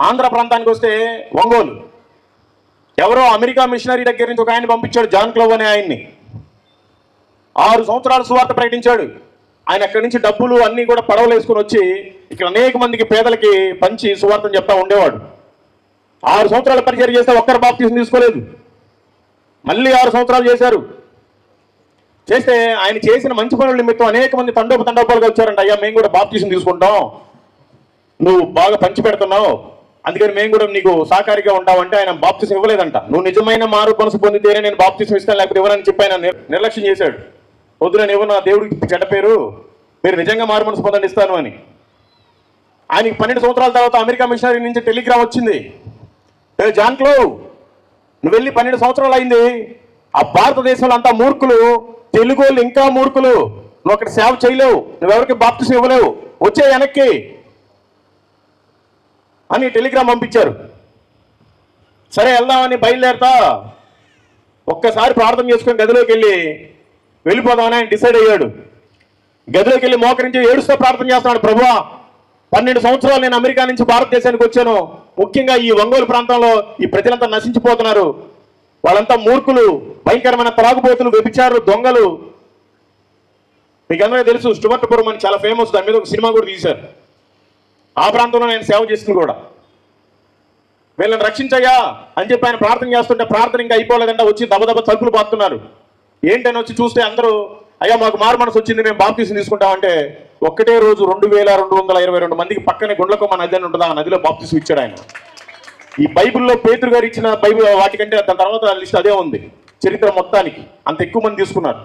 ఆంధ్ర ప్రాంతానికి వస్తే ఒంగోలు, ఎవరో అమెరికా మిషనరీ దగ్గర నుంచి ఒక ఆయన పంపించాడు, జాన్ క్లవ్ అనే ఆయన్ని. 6 సంవత్సరాలు సువార్త ప్రకటించాడు. ఆయన అక్కడి నుంచి డబ్బులు అన్నీ కూడా పడవలు వేసుకుని వచ్చి ఇక్కడ అనేక మందికి పేదలకి పంచి సువార్తను చెప్తా ఉండేవాడు. 6 సంవత్సరాల పరిచయం చేస్తే ఒక్కరు బాప్తిసం తీసుకోలేదు. మళ్ళీ 6 సంవత్సరాలు చేశారు. చేస్తే ఆయన చేసిన మంచి పనుల నిమిత్తం అనేక మంది తండోపాలుగా వచ్చారంట. అయ్యా, మేము కూడా బాప్తిసం తీసుకుంటాం, నువ్వు బాగా పంచి పెడుతున్నావు, అందుకని మేము కూడా నీకు సహకారిగా ఉంటామంటే ఆయన బాప్తిసం ఇవ్వలేదంట. నువ్వు నిజమైన మారు మనసు పొందితేనే నేను బాప్తిసం ఇస్తాను, లేకపోతే ఇవ్వనని చెప్పి ఆయన నిర్లక్ష్యం చేశాడు. వద్దు, నేను ఇవ్వను, నా దేవుడికి చెడ్డ పేరు, మీరు నిజంగా మారు మనసు పొందని ఇస్తాను అని. ఆయనకి 12 సంవత్సరాల తర్వాత అమెరికా మిషనరీ నుంచి టెలిగ్రామ్ వచ్చింది. జాన్ క్లవ్, నువ్వు వెళ్ళి 12 సంవత్సరాలు అయింది, ఆ భారతదేశంలో అంతా మూర్ఖులు, తెలుగు వాళ్ళు ఇంకా మూర్ఖులు, నువ్వు అక్కడ సేవ చేయలేవు, నువ్వెవరికి బాప్తిసం ఇవ్వలేవు, వచ్చే వెనక్కి అని టెలిగ్రామ్ పంపించారు. సరే వెళ్దామని బయలుదేరతా ఒక్కసారి ప్రార్థన చేసుకుని గదిలోకి వెళ్ళిపోదామని ఆయన డిసైడ్ అయ్యాడు. గదిలోకి వెళ్ళి మోకరించి ఏడుస్తూ ప్రార్థన చేస్తున్నాడు. ప్రభువా, 12 సంవత్సరాలు నేను అమెరికా నుంచి భారతదేశానికి వచ్చాను, ముఖ్యంగా ఈ ఒంగోలు ప్రాంతంలో ఈ ప్రజలంతా నశించిపోతున్నారు, వాళ్ళంతా మూర్ఖులు, భయంకరమైన త్రాగుబోతులు, వ్యభిచారులు, దొంగలు. మీకు అందరికీ తెలుసు, స్టువర్ట్పురం అని చాలా ఫేమస్, దాని మీద ఒక సినిమా కూడా తీశారు. ఆ ప్రాంతంలో నేను సేవ చేస్తుంది కూడా. వీళ్ళని రక్షించయ్యా అని చెప్పి ఆయన ప్రార్థన చేస్తుంటే ప్రార్థన ఇంకా అయిపోలేదంటే వచ్చి దబదబ తలుపులు బాస్తున్నారు. ఏంటని వచ్చి చూస్తే అందరూ, అయ్యా మాకు మారు మనసు వచ్చింది, మేము బాప్తిసం తీసుకుంటామంటే ఒక్కటే రోజు 2222 మందికి పక్కనే గుండ్లకొమ్మ నది అని ఉంటుంది, ఆ నదిలో బాప్తిసం ఇచ్చాడు ఆయన. ఈ బైబిల్లో పేతురు గారు ఇచ్చిన బైబిల్ వాటికంటే దాని తర్వాత లిస్ట్ అదే ఉంది. చరిత్ర మొత్తానికి అంత ఎక్కువ మంది తీసుకున్నారు.